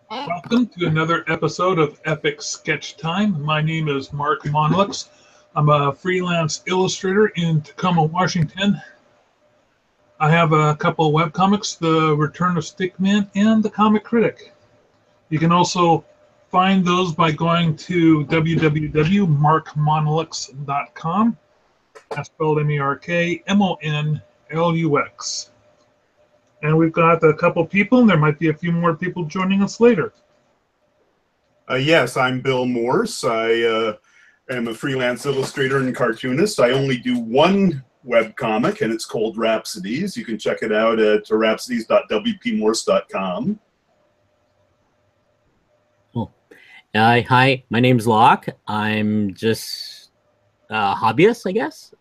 Welcome to another episode of Epic Sketch Time. My name is Mark Monlux. I'm a freelance illustrator in Tacoma, Washington. I have a couple of webcomics, The Return of Stickman and The Comic Critic. You can also find those by going to www.markmonlux.com. That's spelled Markmonlux. And we've got a couple people, and there might be a few more people joining us later. Yes, I'm Bill Morse. I am a freelance illustrator and cartoonist. I only do one webcomic, and it's called Rhapsodies. You can check it out at rhapsodies.wpmorse.com. Oh. Hi, my name's Locke. I'm just a hobbyist, I guess.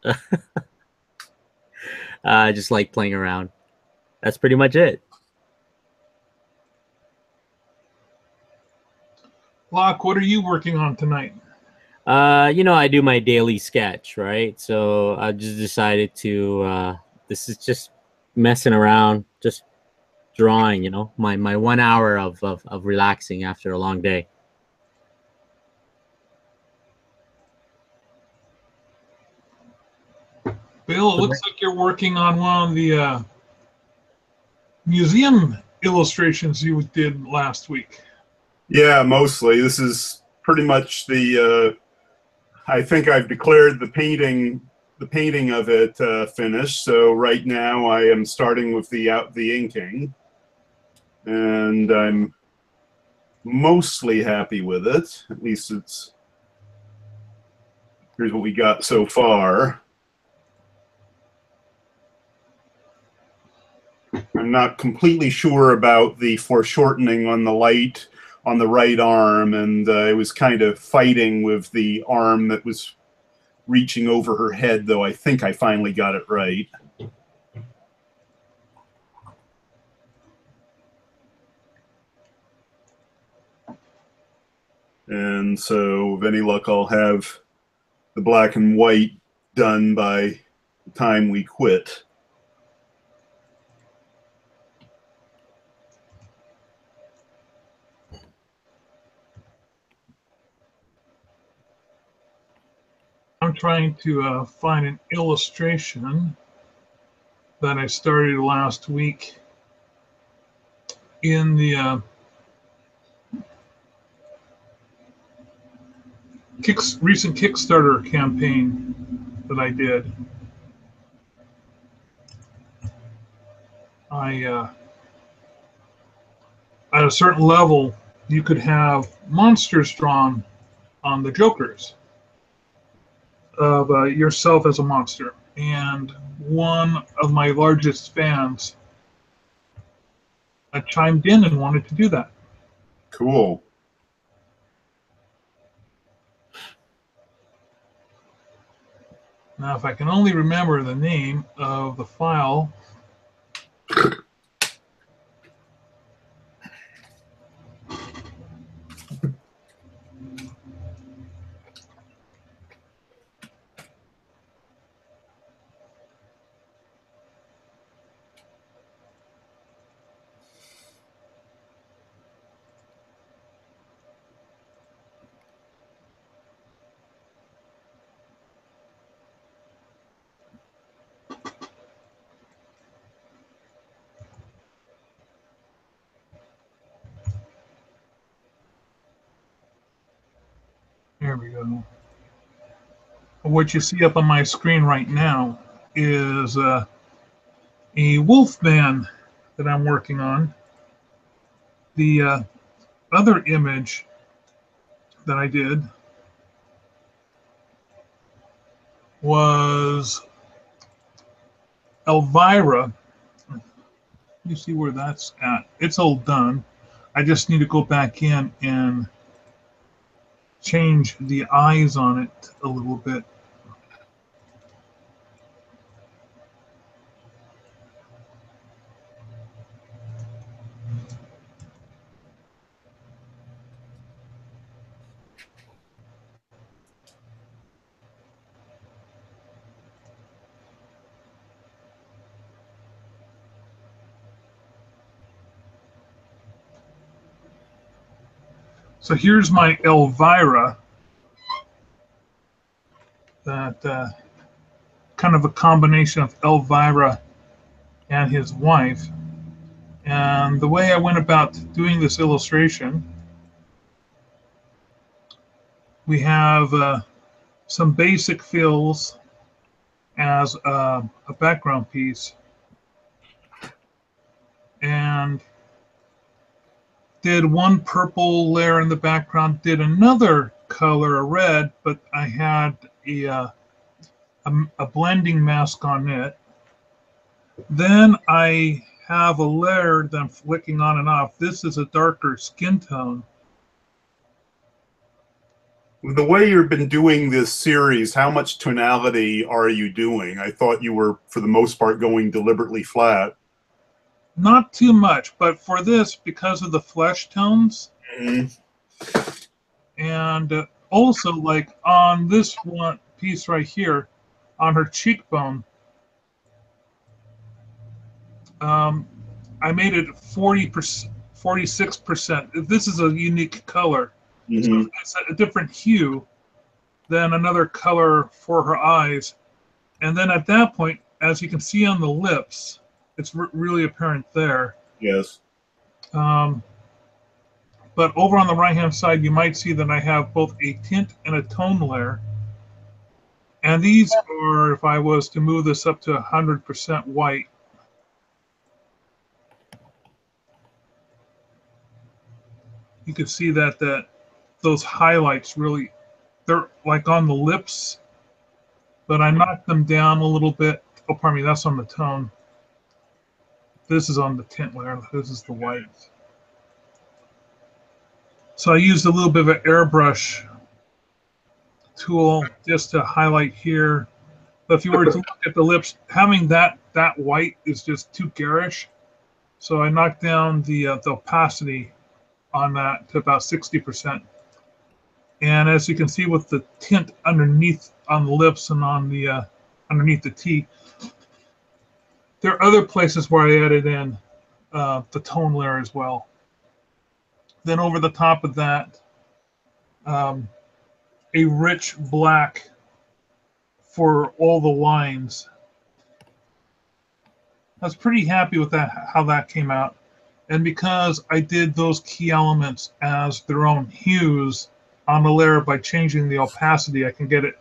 Just like playing around. That's pretty much it. Locke, what are you working on tonight? I do my daily sketch, right? So I just decided to, this is just messing around, just drawing, my 1 hour of relaxing after a long day. Bill, it looks like you're working on one of the museum illustrations you did last week. Yeah, mostly. This is pretty much the, I think I've declared the painting of it finished. So right now I am starting with the inking, and I'm mostly happy with it. At least here's what we got so far. I'm not completely sure about the foreshortening on the right arm, and I was kind of fighting with the arm that was reaching over her head, though I think I finally got it right. And so, with any luck, I'll have the black and white done by the time we quit. I'm trying to find an illustration that I started last week in the recent Kickstarter campaign that I did. At a certain level, you could have monsters drawn on the Jokers of yourself as a monster. And one of my largest fans chimed in and wanted to do that. Cool. Now, if I can only remember the name of the file. There we go. What you see up on my screen right now is a wolf man that I'm working on. The other image that I did was Elvira. You see where that's at. It's all done. I just need to go back in and change the eyes on it a little bit. So here's my Elvira. That kind of a combination of Elvira and his wife. And the way I went about doing this illustration, we have some basic fills as a background piece, and did one purple layer in the background, did another color, a red, but I had a blending mask on it. Then I have a layer that I'm flicking on and off. This is a darker skin tone. The way you've been doing this series, how much tonality are you doing? I thought you were, for the most part, going deliberately flat. Not too much, but for this, because of the flesh tones, and also like on this one piece right here, on her cheekbone, I made it 40%, 46%. This is a unique color. So it's a different hue than another color for her eyes. And then at that point, as you can see on the lips, it's really apparent there. Yes. But over on the right-hand side, you might see that I have both a tint and a tone layer. And these are, if I was to move this up to 100% white, you can see that those highlights really, they're like on the lips, but I knocked them down a little bit. Oh, pardon me, that's on the tone. This is on the tint layer. This is the white. So I used a little bit of an airbrush tool just to highlight here. But if you were to look at the lips, having that white is just too garish. So I knocked down the opacity on that to about 60%. And as you can see with the tint underneath on the lips and on the underneath the teeth, there are other places where I added in the tone layer as well. Then over the top of that, a rich black for all the lines. I was pretty happy with that, how that came out. And because I did those key elements as their own hues on the layer by changing the opacity, I can get it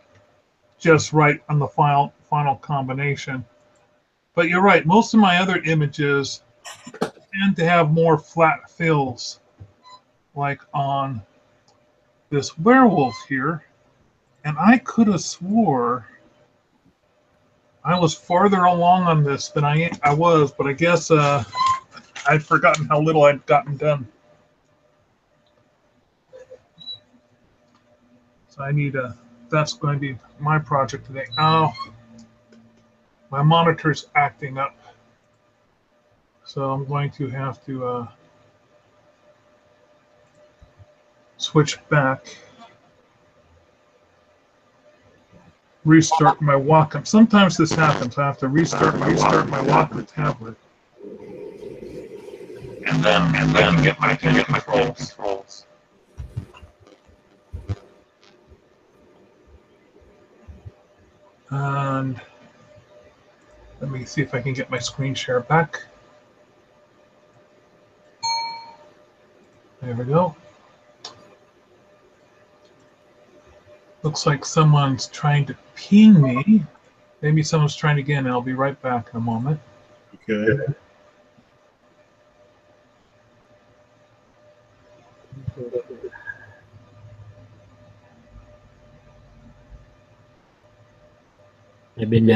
just right on the final combination. But you're right, most of my other images tend to have more flat fills, like on this werewolf here. And I could have swore I was farther along on this than I was, but I guess I'd forgotten how little I'd gotten done. So I need that's going to be my project today. Oh, my monitor's acting up. So I'm going to have to switch back, restart my Wacom. Sometimes this happens. I have to restart my Wacom tablet, and then get my controls. And let me see if I can get my screen share back. There we go. Looks like someone's trying to ping me. Maybe someone's trying again. I'll be right back in a moment. Okay. I've been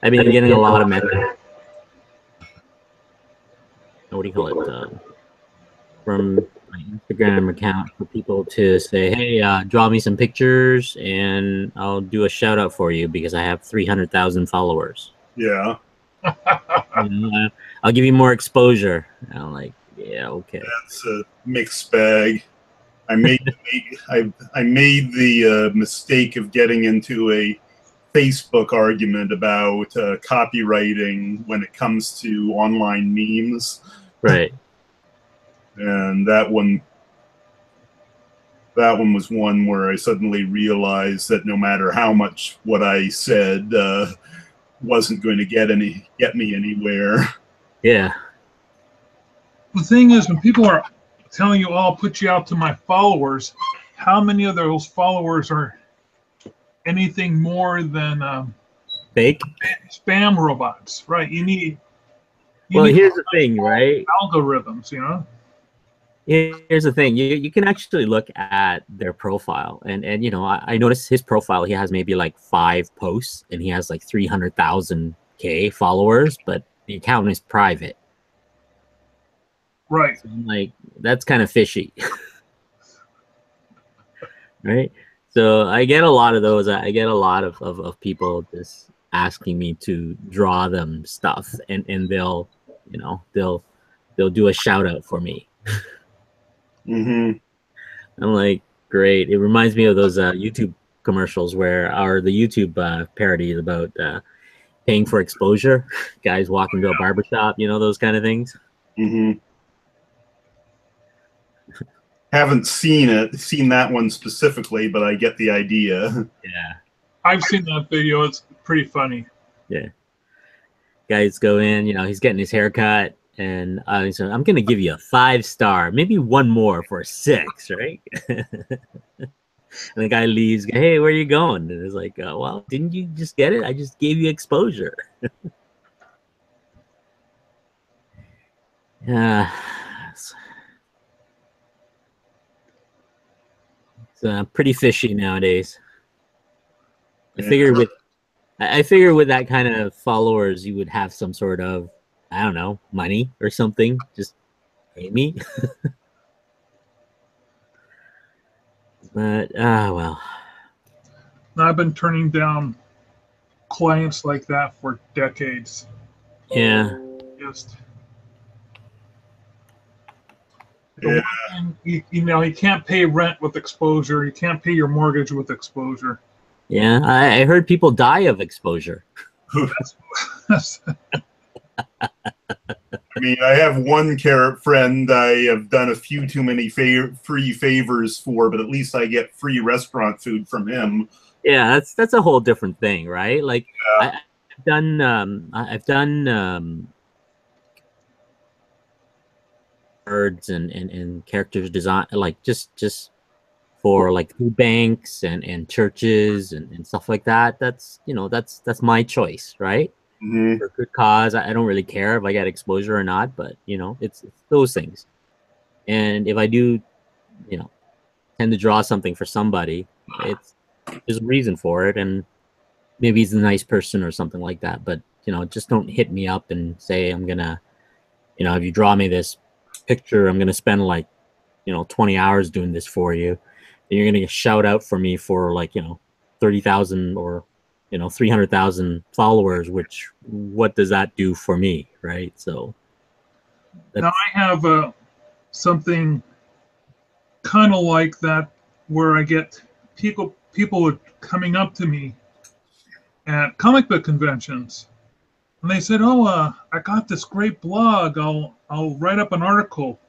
I've been getting a lot of messages. What do you call it? From my Instagram account for people to say, "Hey, draw me some pictures, and I'll do a shout out for you because I have 300,000 followers." Yeah. I'll give you more exposure. And I'm like, yeah, okay. That's a mixed bag. I made the mistake of getting into a Facebook argument about copywriting when it comes to online memes. Right. and that one was one where I suddenly realized that no matter how much what I said wasn't going to get me anywhere. Yeah. The thing is, when people are telling you, "Oh, I'll put you out to my followers," how many of those followers are anything more than Fake. spam robots? Right? You need. Well, here's the thing, right? Algorithms, you know. Here's the thing. You can actually look at their profile, and you know, I noticed his profile. He has maybe like 5 posts, and he has like 300,000 followers, but the account is private. Right. So I'm like, that's kind of fishy, right? So I get a lot of those. I get a lot of people just asking me to draw them stuff, and they'll, you know, they'll do a shout out for me. Mm-hmm. I'm like, great. It reminds me of those YouTube commercials or the YouTube parodies about paying for exposure. Guys walking to a barbershop, you know, those kind of things. Mm-hmm. Haven't seen that one specifically, but I get the idea. Yeah. I've seen that video. It's pretty funny. Yeah. Guys go in, you know, he's getting his hair cut, and he said, I'm going to give you a 5-star, maybe one more for a 6, right? And the guy leaves. Hey, where are you going? And it's like, well, didn't you just get it? I just gave you exposure. Yeah. It's pretty fishy nowadays. I figure with that kind of followers, you would have some sort of, I don't know, money or something. Just pay me. But well. I've been turning down clients like that for decades. Yeah. Just Yeah. you know, you can't pay rent with exposure. You can't pay your mortgage with exposure. Yeah, I heard people die of exposure. I mean, I have one carrot friend I have done a few too many free favors for, but at least I get free restaurant food from him. Yeah, that's a whole different thing, right? Like, Yeah. I've done words and characters design, like just for like food banks and churches and stuff like that. That's, you know, that's my choice, right? Mm-hmm. For good cause. I don't really care if I get exposure or not, but you know, it's those things. And if I do, you know, tend to draw something for somebody, there's a reason for it, and maybe he's a nice person or something like that. But you know, just don't hit me up and say I'm gonna, you know, if you draw me this picture, I'm gonna spend like, you know, 20 hours doing this for you, and you're gonna shout out for me for like, you know, 30,000 or, you know, 300,000 followers. Which, what does that do for me, right? So now I have something kind of like that, where I get people coming up to me at comic book conventions, and they said, "Oh, I got this great blog. I'll write up an article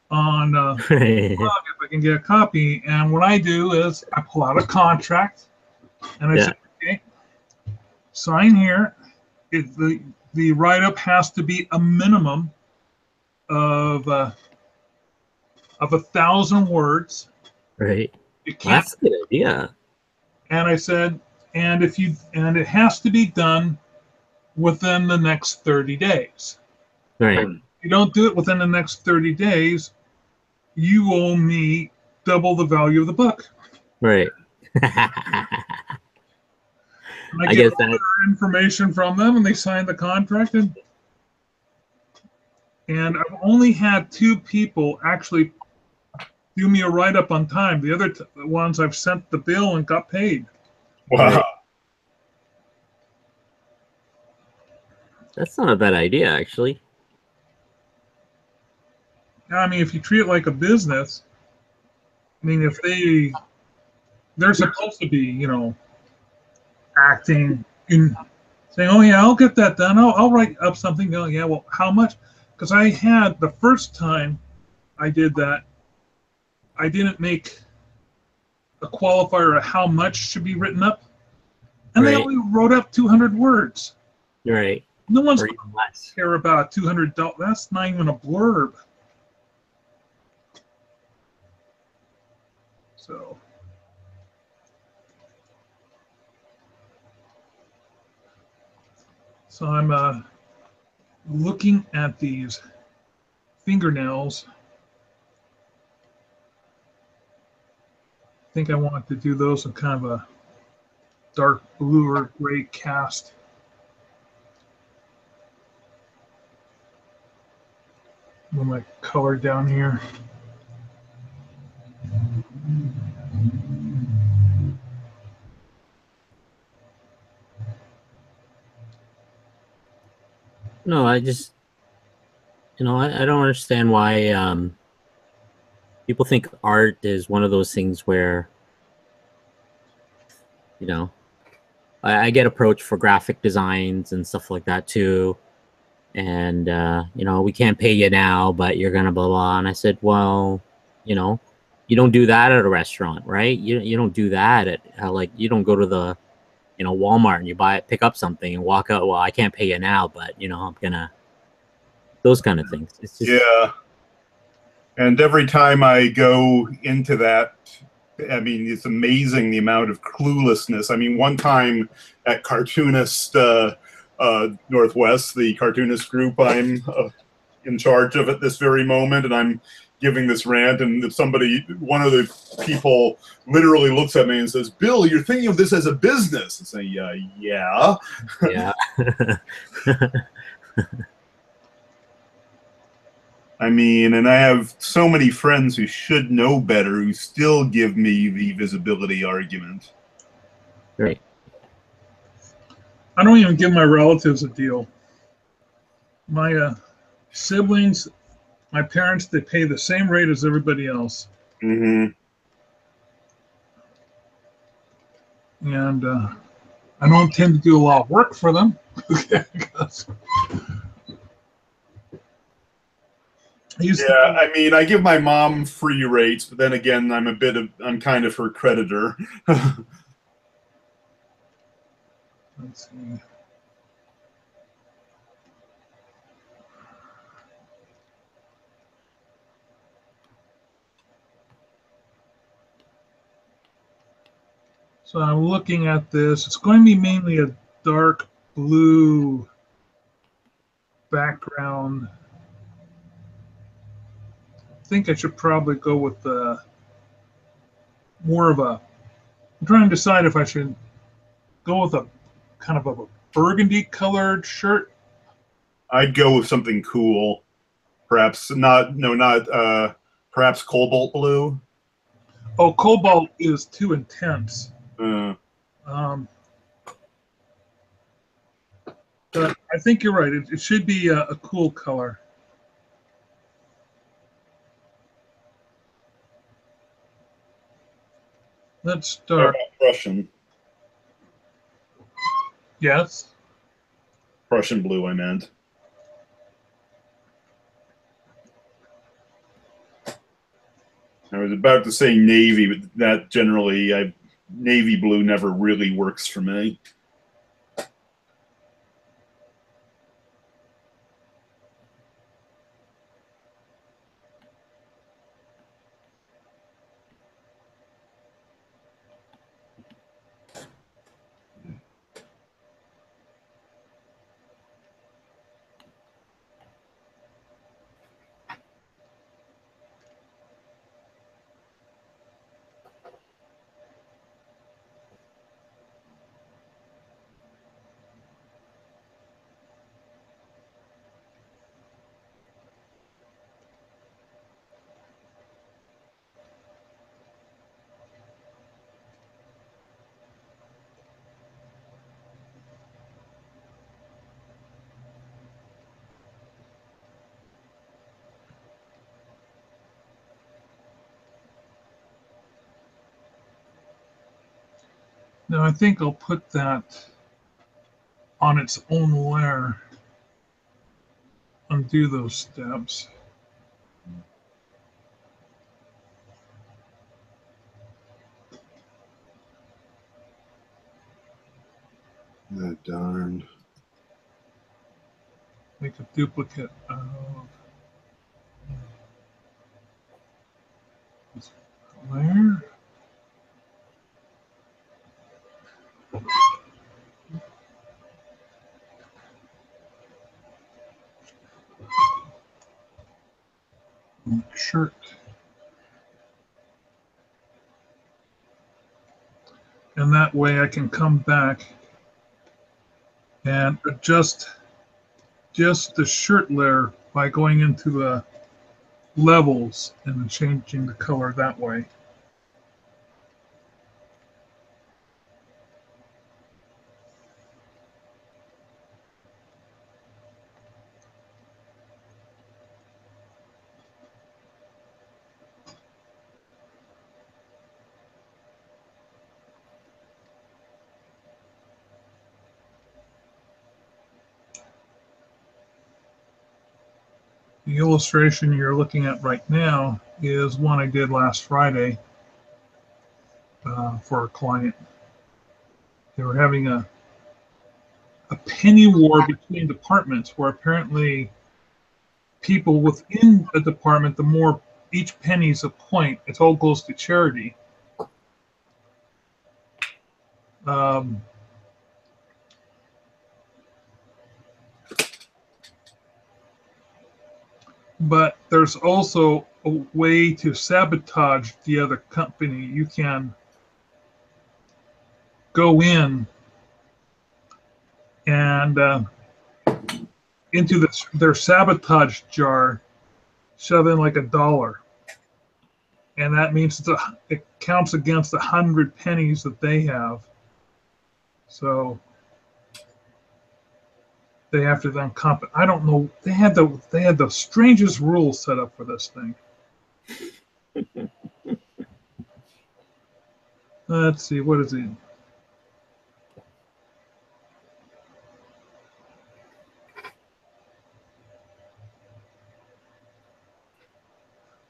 on blog if I can get a copy." And what I do is I pull out a contract, and I say, "Okay, sign here. The write up has to be a minimum of 1,000 words." Right. You can't. That's a good idea. And I said, and it has to be done within the next 30 days. Right. If you don't do it within the next 30 days, you owe me double the value of the book. Right. And I get all their information from them, and they sign the contract. And I've only had 2 people actually do me a write-up on time. The other ones I've sent the bill and got paid. Wow. Right. That's not a bad idea, actually. I mean, if you treat it like a business, I mean, if they're supposed to be, you know, acting in saying, "Oh yeah, I'll get that done. I'll write up something." Oh yeah, well, how much? Because I had the first time I did that. I didn't make a qualifier of how much should be written up, and they Right. only wrote up 200 words. Right. No one's Or going even less. to care about 200. That's not even a blurb. So I'm looking at these fingernails. I think I want to do those in kind of a dark blue or gray cast. With my color down here. No, I just, I don't understand why people think art is one of those things where, I get approached for graphic designs and stuff like that too. And, we can't pay you now, but you're going to blah, blah. And I said, well, you don't do that at a restaurant, right? You don't do that at, you don't go to the, Walmart and you pick up something and walk out. Well, I can't pay you now, but, I'm going to, those kind of things. It's just, Yeah. And every time I go into that, I mean, it's amazing the amount of cluelessness. I mean, one time at Cartoonist Northwest, the cartoonist group, I'm in charge of at this very moment, and I'm giving this rant, and one of the people literally looks at me and says, "Bill, you're thinking of this as a business." I say, yeah. yeah. I mean, and I have so many friends who should know better who still give me the visibility argument. Right. I don't even give my relatives a deal. My siblings, my parents, they pay the same rate as everybody else. Mm-hmm. And I don't tend to do a lot of work for them. I mean, I give my mom free rates, but then again, I'm kind of her creditor. Let's see. So I'm looking at this. It's going to be mainly a dark blue background. I think I should probably go with more of a. I'm trying to decide if I should go with a kind of a burgundy colored shirt. I'd go with something cool. Perhaps perhaps cobalt blue. Oh, cobalt is too intense. But I think you're right. It should be a cool color. Let's start. Prussian. Yes. Prussian blue, I meant. I was about to say navy, but that generally, navy blue never really works for me. Now I think I'll put that on its own layer. Undo those steps. Oh, darn. Make a duplicate of where? Shirt. And that way I can come back and adjust just the shirt layer by going into the levels and changing the color that way. The illustration you're looking at right now is one I did last Friday for a client. They were having a penny war between departments where apparently people within a department, the more each penny is a point, it all goes to charity. But there's also a way to sabotage the other company. You can go in and into their sabotage jar, shove in like $1. And that means it counts against 100 pennies that they have. So they have to then I don't know. They had the strangest rules set up for this thing. Let's see, what is it?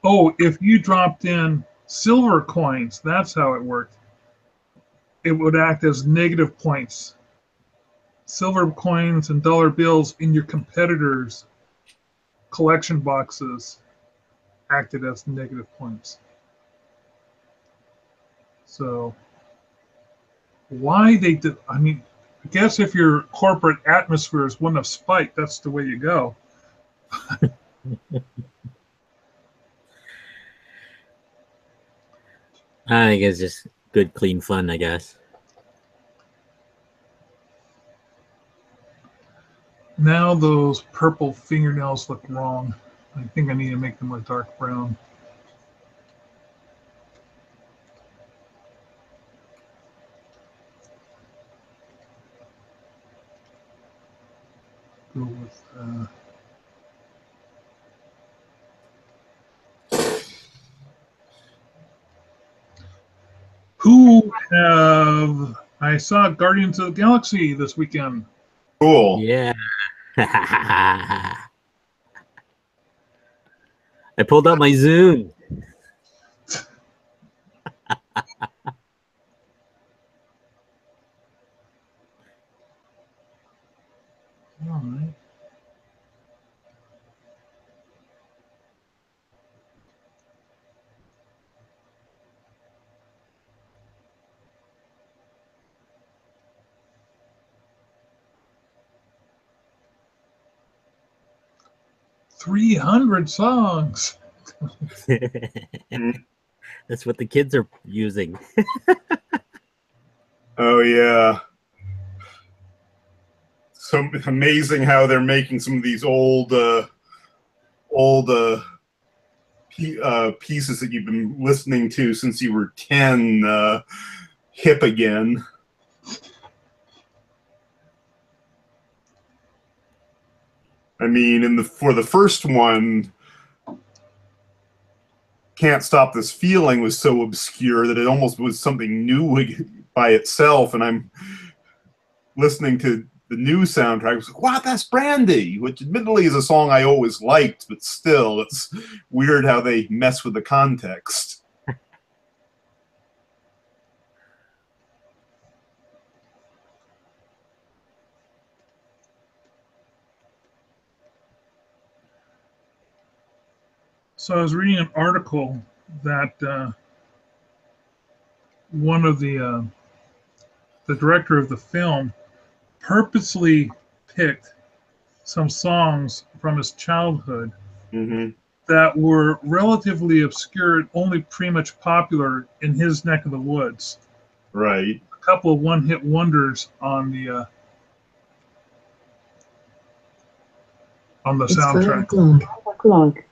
Oh, if you dropped in silver coins, that's how it worked. It would act as negative points. Silver coins and dollar bills in your competitors' collection boxes acted as negative points. So why they did, I mean, I guess if your corporate atmosphere is one of spite, that's the way you go. I think it's just good, clean fun, I guess. Now those purple fingernails look wrong. I think I need to make them a dark brown. Go with I saw Guardians of the Galaxy this weekend. Cool. Yeah. I pulled out my Zune. All right. "300 songs." That's what the kids are using. Oh yeah. So amazing how they're making some of these old pieces that you've been listening to since you were 10 hip again. I mean, for the first one, Can't Stop This Feeling was so obscure that it almost was something new by itself. And I'm listening to the new soundtrack. I was like, wow, that's Brandy, which admittedly is a song I always liked, but still, it's weird how they mess with the context. So I was reading an article that one of the director of the film purposely picked some songs from his childhood Mm-hmm. that were relatively obscure, only pretty much popular in his neck of the woods. Right. A couple of one-hit wonders on the It's 5 soundtrack. o'clock. 5 o'clock.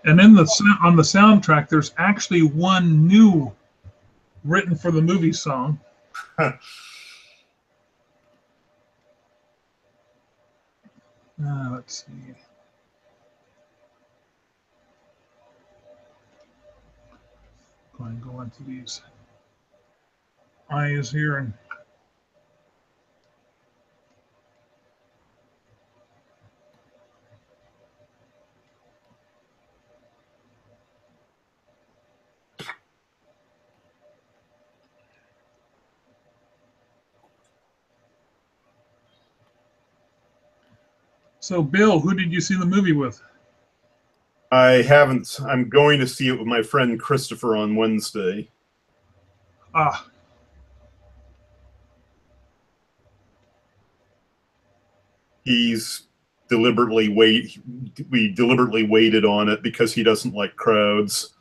And on the soundtrack, there's actually one new written for the movie song. Let's see. Go ahead and go into these eyes here and so, Bill, who did you see the movie with? I haven't. I'm going to see it with my friend Christopher on Wednesday. Ah, He's deliberately we deliberately waited on it because he doesn't like crowds.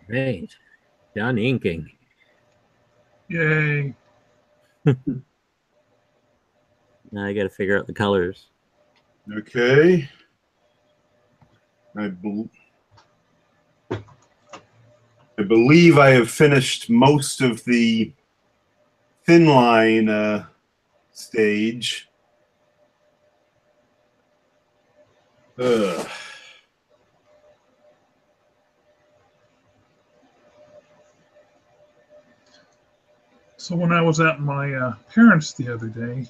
Great. Done inking. yay. Now I got to figure out the colors. Okay. I believe I have finished most of the thin line stage. Ugh. So when I was at my parents the other day,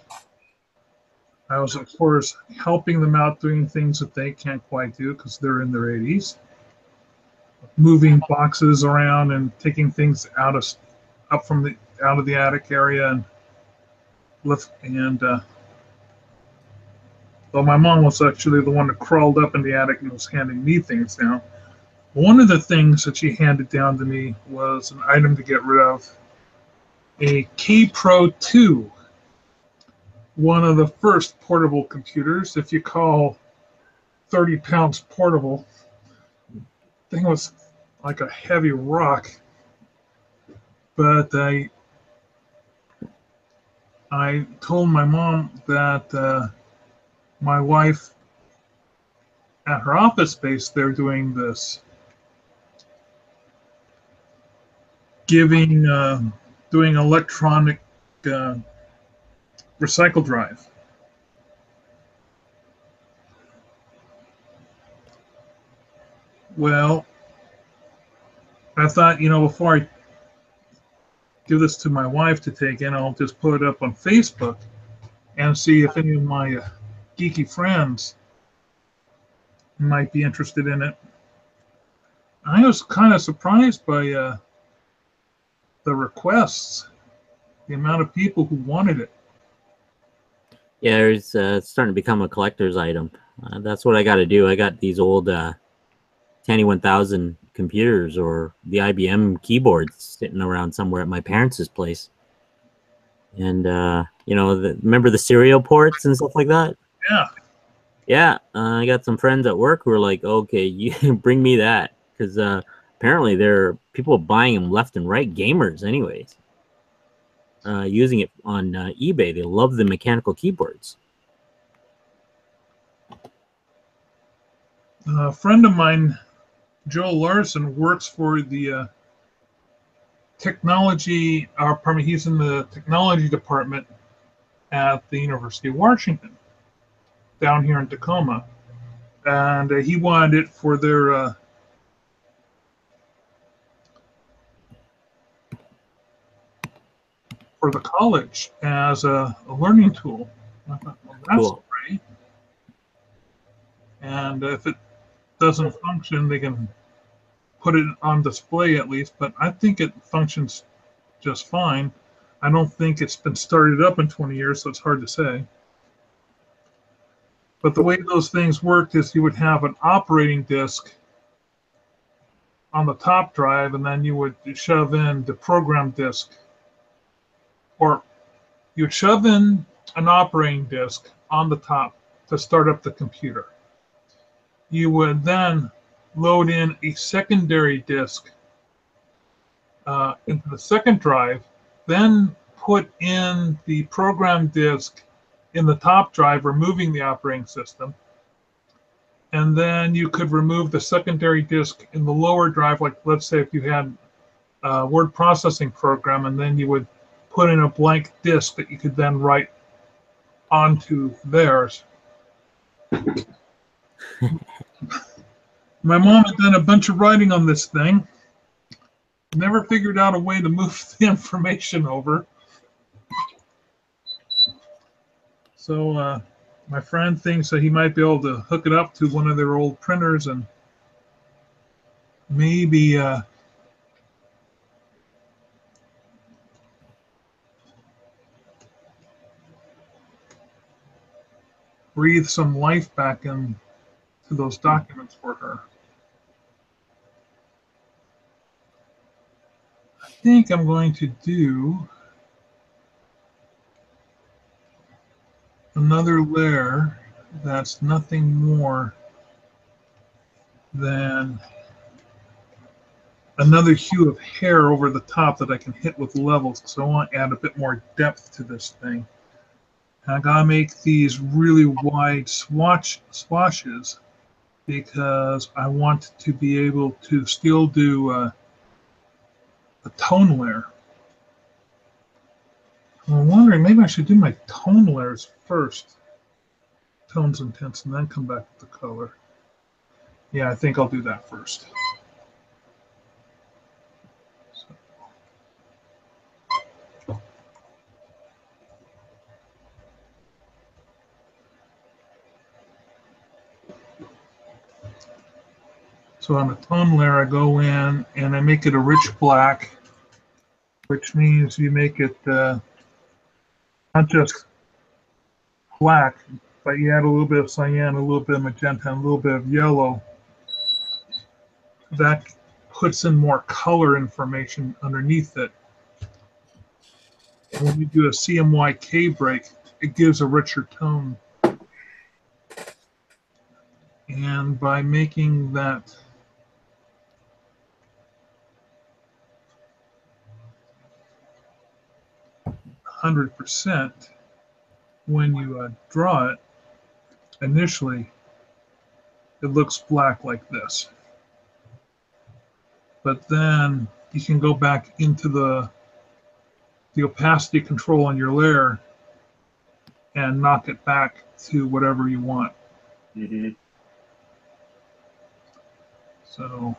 I was, of course, helping them out doing things that they can't quite do because they're in their 80s, moving boxes around and taking things out of the attic area and lift. And well, my mom was actually the one that crawled up in the attic and was handing me things down. One of the things that she handed down to me was an item to get rid of, a K Pro 2. One of the first portable computers, if you call 30 pounds portable. Thing was like a heavy rock. But I told my mom that my wife at her office space, they're doing this, doing electronic recycle drive. Well, I thought, before I give this to my wife to take in, I'll just put it up on Facebook and see if any of my geeky friends might be interested in it. I was kind of surprised by the requests, the amount of people who wanted it. Yeah, it's starting to become a collector's item. That's what I got to do. I got these old Tanny 1000 computers or the IBM keyboards sitting around somewhere at my parents' place. And, you know, remember the serial ports and stuff like that? Yeah. Yeah, I got some friends at work who are like, okay, you bring me that. Because apparently there are people buying them left and right, gamers anyways. Using it on eBay. They love the mechanical keyboards. A friend of mine, Joe Larson, works for the technology, pardon me, he's in the technology department at the University of Washington down here in Tacoma. And he wanted it for their for the college as a learning tool. I thought, well, that's Cool. great. And if it doesn't function, they can put it on display at least. But I think it functions just fine. I don't think it's been started up in 20 years, so it's hard to say. But the way those things worked is you would have an operating disk on the top drive, and then you would shove in the program disk, or you would shove in an operating disk on the top to start up the computer. You would then load in a secondary disk into the second drive, then put in the program disk in the top drive, removing the operating system. And then you could remove the secondary disk in the lower drive, like let's say if you had a word processing program, and then you would put in a blank disk that you could then write onto theirs. My mom had done a bunch of writing on this thing. Never figured out a way to move the information over. So my friend thinks that he might be able to hook it up to one of their old printers and maybe breathe some life back into those documents for her. I think I'm going to do another layer that's nothing more than another hue of hair over the top that I can hit with levels, because I want to add a bit more depth to this thing. And I gotta make these really wide swatches because I want to be able to still do a tone layer. I'm wondering, maybe I should do my tone layers first. Tones and tints, and then come back with the color. Yeah, I think I'll do that first. So on the tone layer, I go in and I make it a rich black, which means you make it not just black, but you add a little bit of cyan, a little bit of magenta, and a little bit of yellow. That puts in more color information underneath it. And when you do a CMYK break, it gives a richer tone. And by making that 100%, when you draw it, initially, it looks black like this. But then you can go back into the opacity control on your layer and knock it back to whatever you want. Mm-hmm. So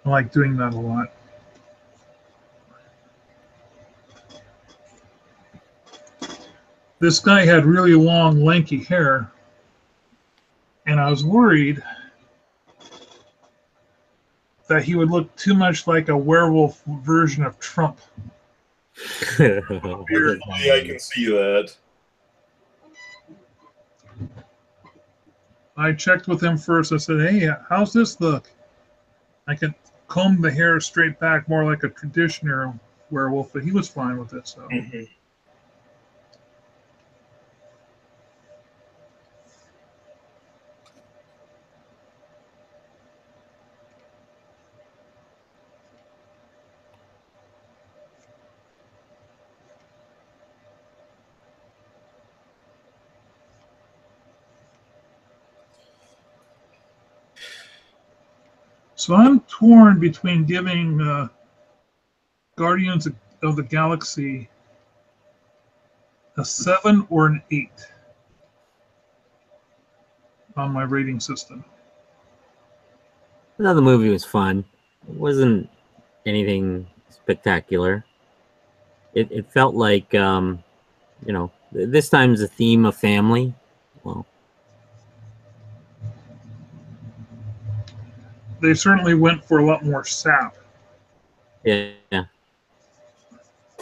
I like doing that a lot. This guy had really long, lanky hair, and I was worried that he would look too much like a werewolf version of Trump. Weirdly, I can see that. I checked with him first. I said, "Hey, how's this look? I could comb the hair straight back more like a traditional werewolf," but he was fine with it. So So I'm torn between giving Guardians of the Galaxy a 7 or an 8 on my rating system. Another movie was fun. It wasn't anything spectacular. It felt like, this time's the theme of family. Well, They certainly went for a lot more sap. yeah.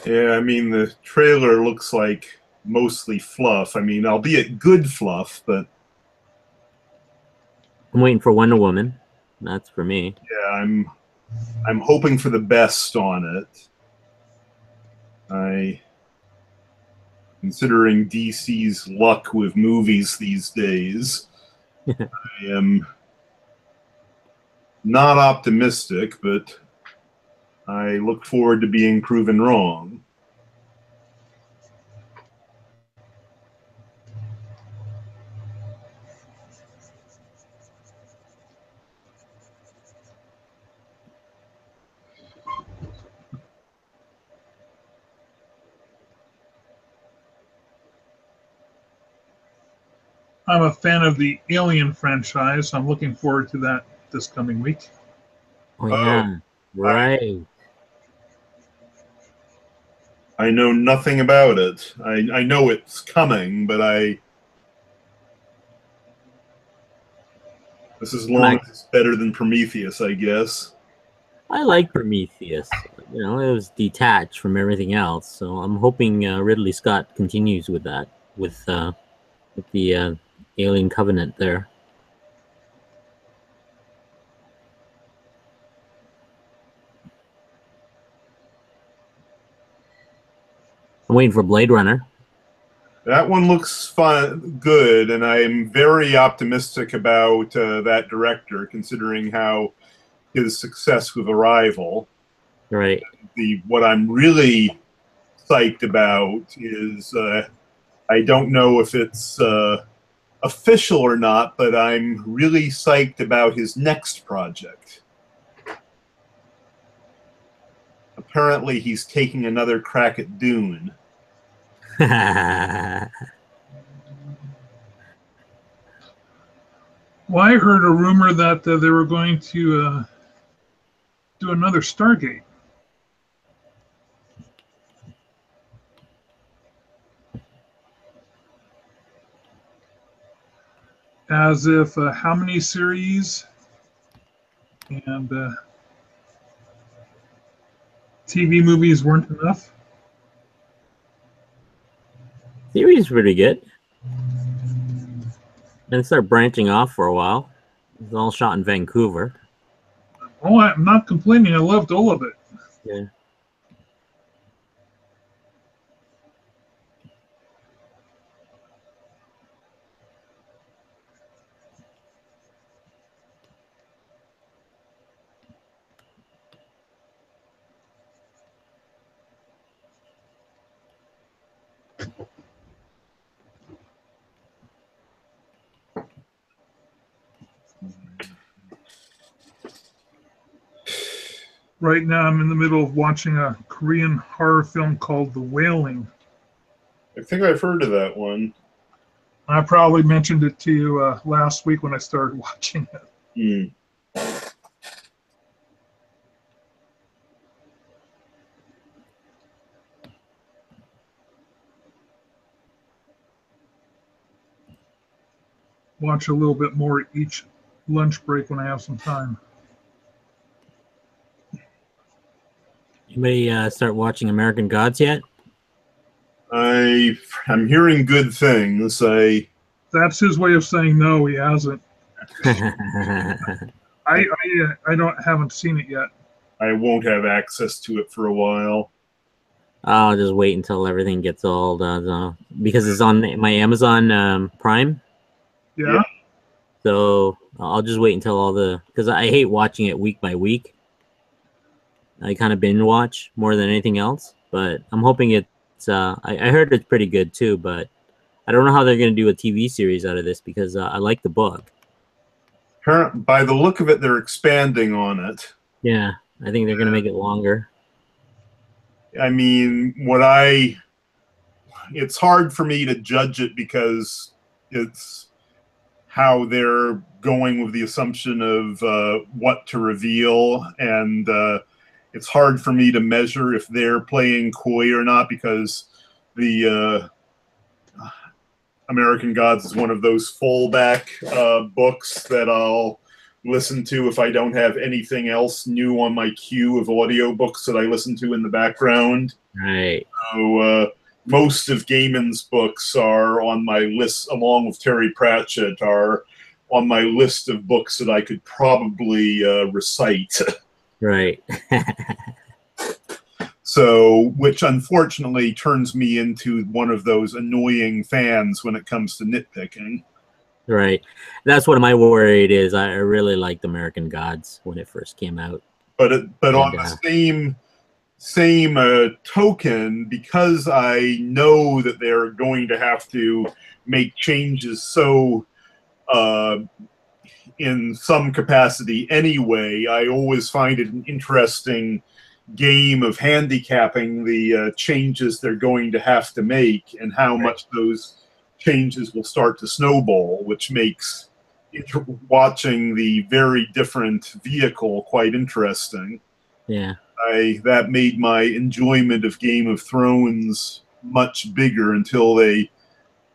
Yeah, I mean, the trailer looks like mostly fluff. I mean, albeit good fluff, but I'm waiting for Wonder Woman. That's for me. yeah, I'm hoping for the best on it. Considering DC's luck with movies these days, I am not optimistic, but I look forward to being proven wrong. I'm a fan of the Alien franchise. I'm looking forward to that this coming week. Oh yeah, right. I know nothing about it. I know it's coming, but this is long as it's better than Prometheus, I guess. I like Prometheus. It was detached from everything else. So I'm hoping Ridley Scott continues with that, with the Alien Covenant there. I'm waiting for Blade Runner. That one looks fun, good, and I'm very optimistic about that director, considering how his success with Arrival. Right. What I'm really psyched about is I don't know if it's official or not, but I'm really psyched about his next project. Apparently, he's taking another crack at Dune. Well, I heard a rumor that they were going to do another Stargate. As if how many series and TV movies weren't enough. Series is pretty good. Then start branching off for a while. It's all shot in Vancouver. Oh, I'm not complaining. I loved all of it. Yeah. Right now, I'm in the middle of watching a Korean horror film called The Wailing. I think I've heard of that one. I probably mentioned it to you last week when I started watching it. Hmm. watch a little bit more each lunch break when I have some time. Anybody start watching American Gods yet? I'm hearing good things. That's his way of saying no. He hasn't. I haven't seen it yet. I won't have access to it for a while. I'll just wait until everything gets all done because it's on my Amazon Prime. Yeah. So I'll just wait until because I hate watching it week by week. I kind of binge watch more than anything else, but I'm hoping it's. I heard it's pretty good too, but I don't know how they're going to do a TV series out of this because I like the book. By the look of it, they're expanding on it. Yeah, I think they're going to make it longer. I mean, it's hard for me to judge it because it's how they're going with the assumption of what to reveal, and it's hard for me to measure if they're playing coy or not because the American Gods is one of those fallback books that I'll listen to if I don't have anything else new on my queue of audiobooks that I listen to in the background. Right. So most of Gaiman's books are on my list, along with Terry Pratchett, are on my list of books that I could probably recite. Right. So, which unfortunately turns me into one of those annoying fans when it comes to nitpicking. Right. That's what my worry is. I really liked American Gods when it first came out. But on the same token, because I know that they're going to have to make changes so in some capacity anyway, I always find it an interesting game of handicapping the changes they're going to have to make and how much those changes will start to snowball, which makes watching the very different vehicle quite interesting. Yeah. That made my enjoyment of Game of Thrones much bigger until they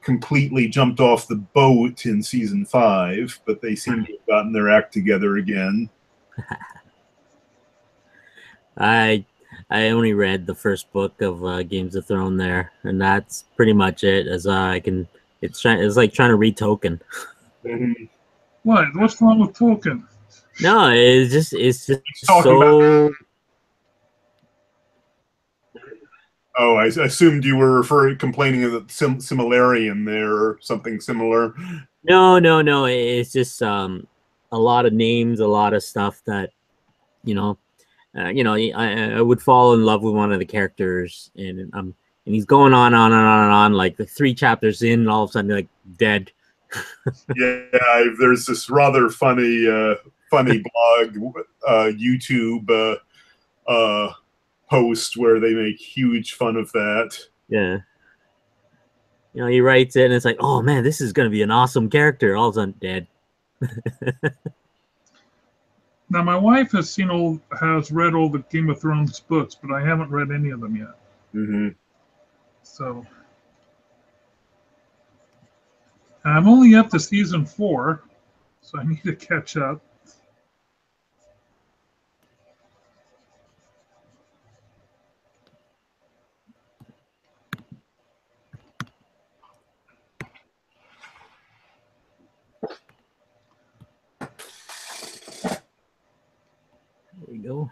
completely jumped off the boat in season 5, but they seem to have gotten their act together again. I only read the first book of Games of Thrones there, and that's pretty much it. As it's like trying to read Tolkien. Mm-hmm. What? What's wrong with Tolkien? No, it's just so. Oh, I assumed you were complaining of the Similarian there or something similar. No. It's just a lot of names, a lot of stuff that, I would fall in love with one of the characters, and he's going on like the 3 chapters in, and all of a sudden like dead. Yeah, there's this rather funny blog, YouTube post where they make huge fun of that. Yeah. He writes it and it's like, oh man, this is going to be an awesome character. All of a sudden dead. Now, my wife has read all the Game of Thrones books, but I haven't read any of them yet. Mm-hmm. So, I'm only up to season 4, so I need to catch up. There we go.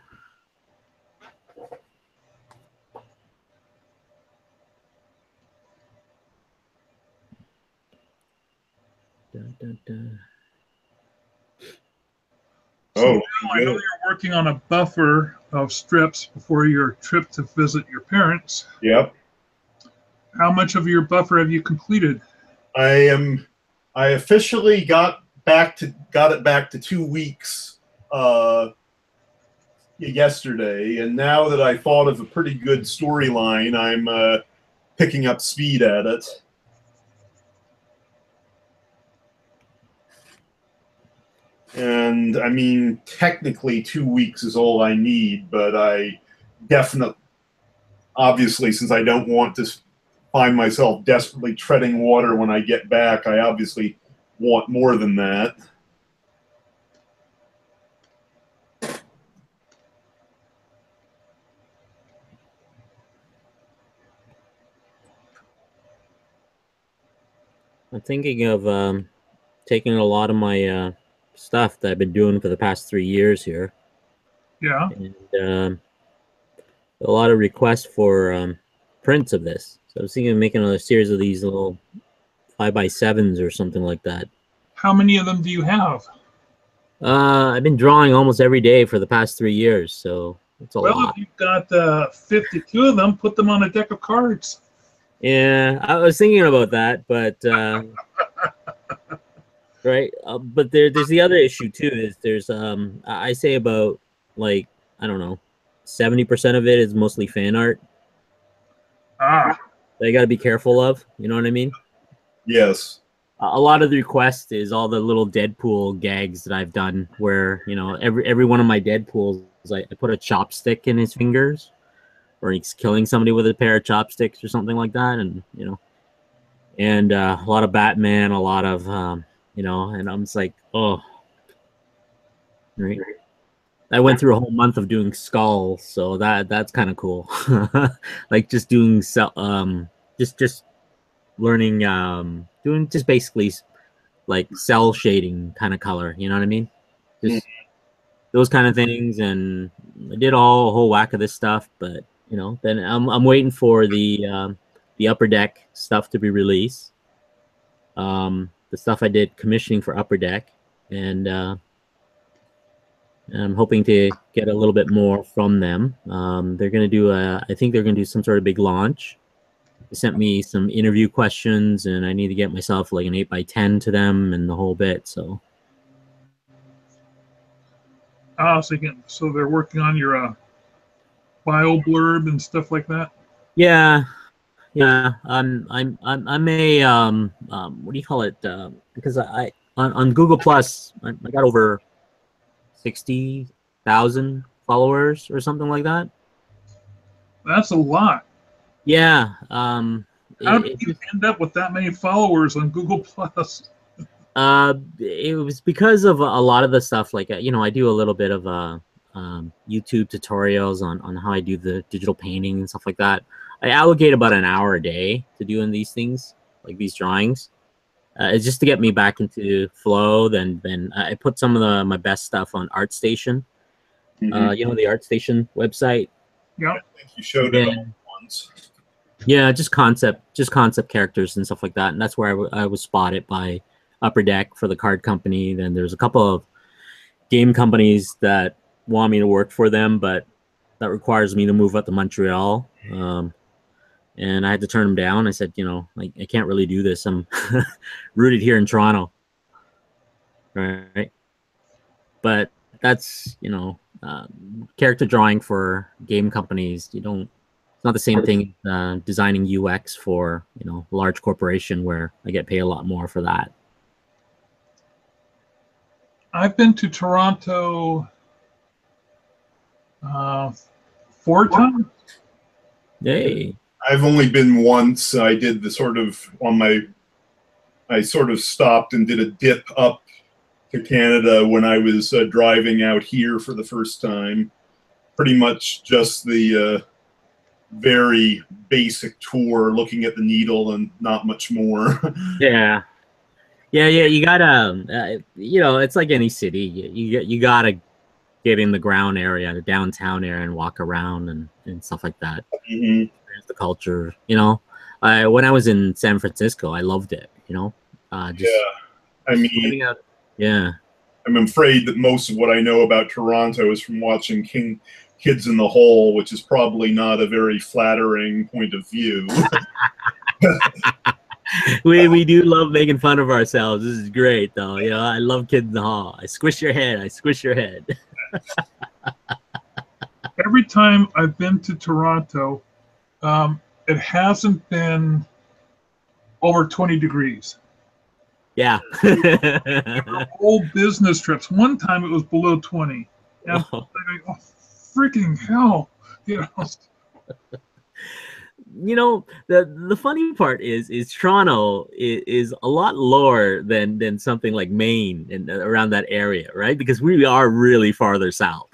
Dun, dun, dun. So I know you're working on a buffer of strips before your trip to visit your parents. Yep. How much of your buffer have you completed? I officially got it back to 2 weeks yesterday, and now that I thought of a pretty good storyline, I'm picking up speed at it. And I mean, technically 2 weeks is all I need, but I obviously, since I don't want to find myself desperately treading water when I get back, I obviously want more than that. I'm thinking of taking a lot of my stuff that I've been doing for the past 3 years here, Yeah. and a lot of requests for prints of this. So I was thinking of making a series of these little 5x7s or something like that. How many of them do you have? I've been drawing almost every day for the past 3 years, so it's a Well, lot. if you've got 52 of them, put them on a deck of cards. Yeah, I was thinking about that, but right. But there's the other issue too. Is there's I say about like I don't know, 70% of it is mostly fan art Ah, that you got to be careful of. You know what I mean? Yes. A lot of the request is all the little Deadpool gags that I've done, where every one of my Deadpools, I put a chopstick in his fingers, or he's killing somebody with a pair of chopsticks or something like that, and a lot of Batman, a lot of and I'm just like, oh, right. I went through a whole month of doing skulls, so that's kind of cool. Like just doing just learning doing just basically like cell shading kind of color, you know what I mean? Just those kind of things, and I did a whole whack of this stuff, but then I'm waiting for the Upper Deck stuff to be released. The stuff I did commissioning for Upper Deck, and I'm hoping to get a little bit more from them. They're going to do I think they're going to do some sort of big launch. They sent me some interview questions, and I need to get myself like an 8x10 to them and the whole bit. So, so they're working on your bio blurb and stuff like that. yeah. I'm a what do you call it? Because I on Google Plus, I got over 60,000 followers or something like that. That's a lot. Yeah. How did you end up with that many followers on Google Plus? It was because of a lot of the stuff. Like I do a little bit of YouTube tutorials on how I do the digital painting and stuff like that. I allocate about an hour a day to doing these things, like these drawings. It's just to get me back into flow. Then I put some of my best stuff on ArtStation. The ArtStation website. Yeah. I think you showed it on once. Yeah, just concept characters and stuff like that, and that's where I was spotted by Upper Deck for the card company. Then there's a couple of game companies that want me to work for them, but that requires me to move up to Montreal. And I had to turn them down. I said, like, I can't really do this. I'm rooted here in Toronto. Right. But that's, character drawing for game companies. It's not the same thing as designing UX for, a large corporation where I get paid a lot more for that. I've been to Toronto 4 times. Hey. I've only been once. I did the I sort of stopped and did a dip up to Canada when I was driving out here for the first time. Pretty much just the very basic tour, looking at the needle and not much more. Yeah. You gotta, it's like any city. You gotta get in the ground area, the downtown area, and walk around and stuff like that. Mm-hmm. The culture, when I was in San Francisco, I loved it. Yeah. I'm afraid that most of what I know about Toronto is from watching Kids in the Hole, which is probably not a very flattering point of view. we do love making fun of ourselves. This is great, though. I love Kids in the Hall. I squish your head. Every time I've been to Toronto, it hasn't been over 20 degrees. Yeah. Whole business trips. One time it was below 20. And I'm like, oh, freaking hell. you know, the funny part is Toronto is a lot lower than something like Maine and around that area, right? Because we are really farther south.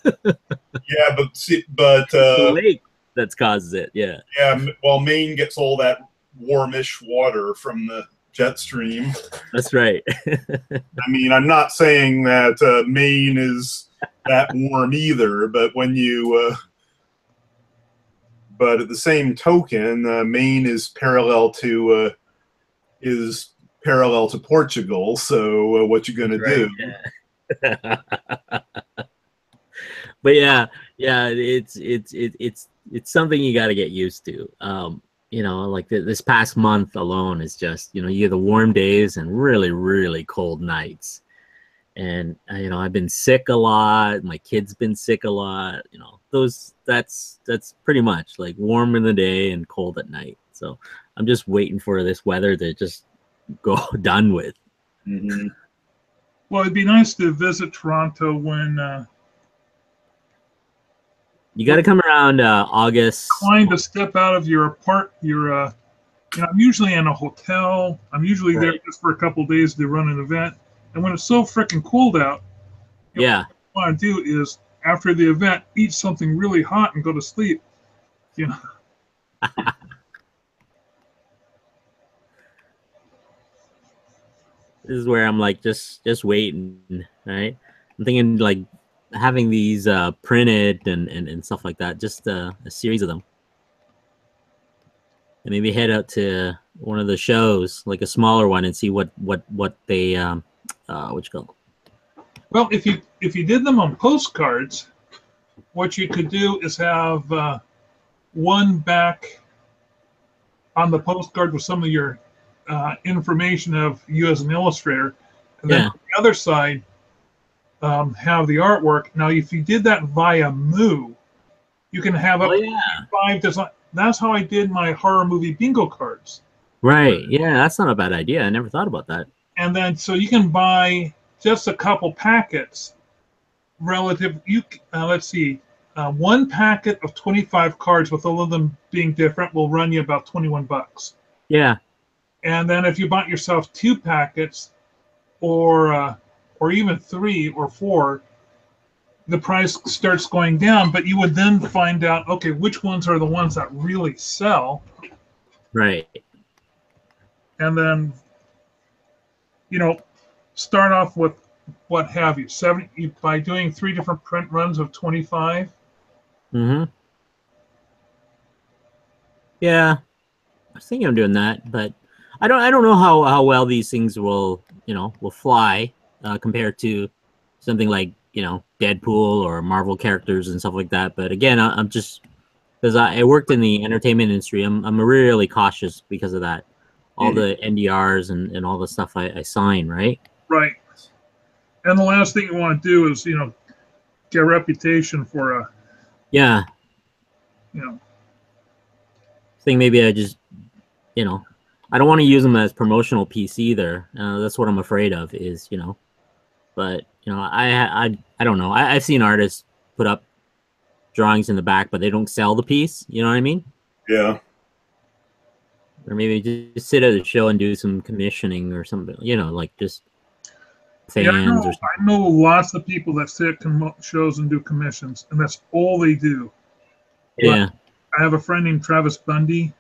Yeah, but It's the lake that's causes it. Yeah, yeah, well, Maine gets all that warmish water from the jet stream. that's right. I mean, I'm not saying that Maine is that warm either, but but at the same token, Maine is parallel to Portugal. So what you gonna do? Yeah. But yeah, it's something you got to get used to. You know, like this past month alone is just, you know, you get the warm days and really, really cold nights. And you know, I've been sick a lot. My kid's been sick a lot. You know, that's pretty much like warm in the day and cold at night. So I'm just waiting for this weather to just go done with. Mm-hmm. Well, it'd be nice to visit Toronto when You got to come around August. inclined to step out of your you know, I'm usually in a hotel. I'm usually there Right. just for a couple of days to run an event. And when it's so freaking cold out, you know, Yeah. what I want to do is after the event, eat something really hot and go to sleep. You know, This is where I'm like just waiting, right? I'm thinking like having these printed and stuff like that, just a series of them. And maybe head out to one of the shows, like a smaller one, and see what they what you call well, if you did them on postcards, what you could do is have one back on the postcard with some of your information of you as an illustrator, and then Yeah. on the other side have the artwork. Now, if you did that via Moo, you can have up Oh to yeah. 5 design. That's how I did my horror movie bingo cards. Right. Yeah, that's not a bad idea. I never thought about that. And then so you can buy just a couple packets relative. Let's see, one packet of 25 cards with all of them being different will run you about $21. Yeah. And then if you bought yourself 2 packets or even 3 or 4, the price starts going down, but you would then find out, okay, which ones are the ones that really sell, Right. and then, you know, start off with what have you, 70 by doing 3 different print runs of 25. Mm-hmm. Yeah. I was thinking of doing that, but I don't know how well these things will fly compared to something like Deadpool or Marvel characters and stuff like that. But again, I'm just because I worked in the entertainment industry, I'm really cautious because of that. All the NDRs and all the stuff I sign, right? Right. And the last thing you want to do is, get a reputation for a, Yeah. you know, I think maybe I just I don't want to use them as promotional piece either. That's what I'm afraid of is but I don't know. I've seen artists put up drawings in the back, but they don't sell the piece. You know what I mean? Yeah. Or maybe just sit at a show and do some commissioning or something. Like just fans yeah, or something. I know lots of people that sit at shows and do commissions, and that's all they do. Yeah. I have a friend named Travis Bundy.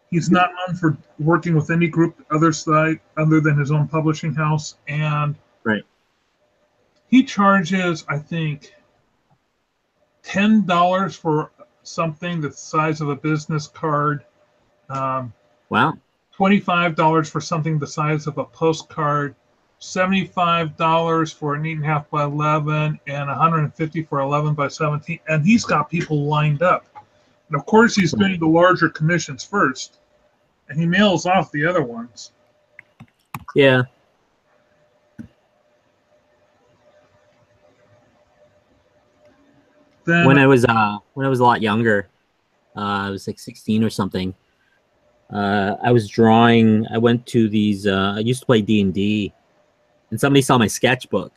He's not known for working with any group other than his own publishing house, and Right. he charges, I think, $10 for something the size of a business card. Wow. $25 for something the size of a postcard. $75 for an 8.5 by 11, and $150 for 11 by 17. And he's got people lined up. And of course, he's doing the larger commissions first, and he mails off the other ones. Yeah. Then When I was a lot younger, I was like 16 or something. I was drawing. I went to these. I used to play D&D, and somebody saw my sketchbook,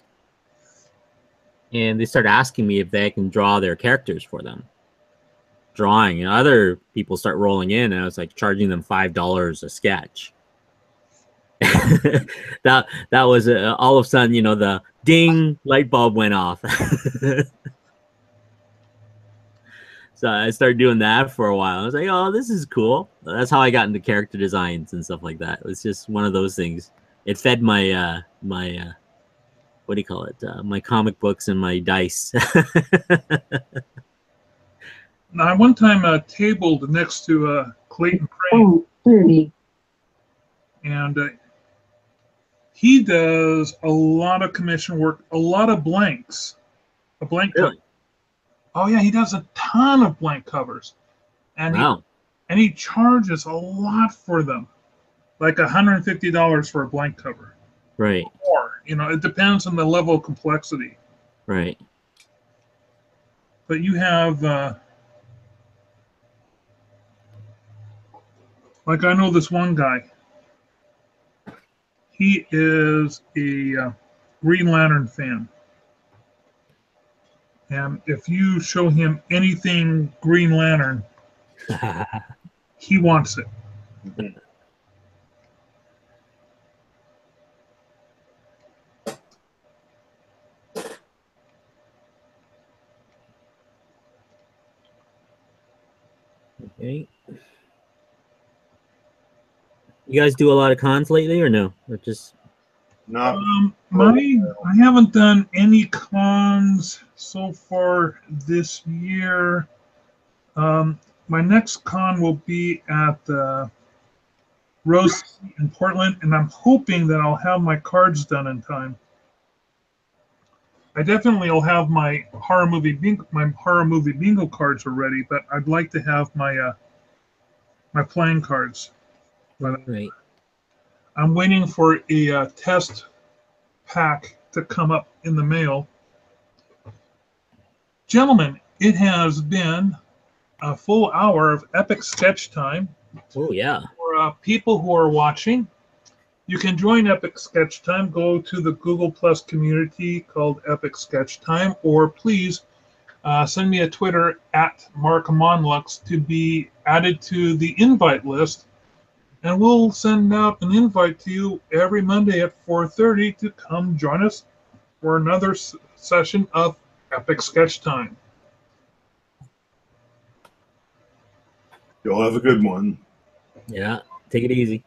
and they started asking me if they can draw their characters for them. drawing, and other people start rolling in, and I was like charging them $5 a sketch. that was all of a sudden, you know, the ding light bulb went off. So I started doing that for a while. I was like, oh, this is cool. That's how I got into character designs and stuff like that. It was just one of those things. It fed my what do you call it? My comic books and my dice. Now, I one time tabled next to Clayton Crane, Oh, 30. and he does a lot of commission work, a lot of blanks, a blank cover. Really? Oh yeah, he does a ton of blank covers, and Wow. he charges a lot for them, like $150 for a blank cover. Right. Or you know, it depends on the level of complexity. Right. But you have, like I know this one guy. He is a Green Lantern fan. And if you show him anything Green Lantern, he wants it. Okay. You guys do a lot of cons lately, or no? Or just Not I haven't done any cons so far this year. My next con will be at Rose in Portland, and I'm hoping that I'll have my cards done in time. I definitely will have my horror movie bingo cards already, but I'd like to have my my playing cards. But right. I'm waiting for a test pack to come up in the mail. Gentlemen, it has been a full hour of epic sketch time. Oh yeah. For people who are watching, you can join Epic Sketch Time. Go to the Google Plus community called Epic Sketch Time, or please send me a Twitter at Mark Monlux to be added to the invite list, and we'll send out an invite to you every Monday at 4:30 to come join us for another session of Epic Sketch Time. You'll have a good one. Yeah. Take it easy.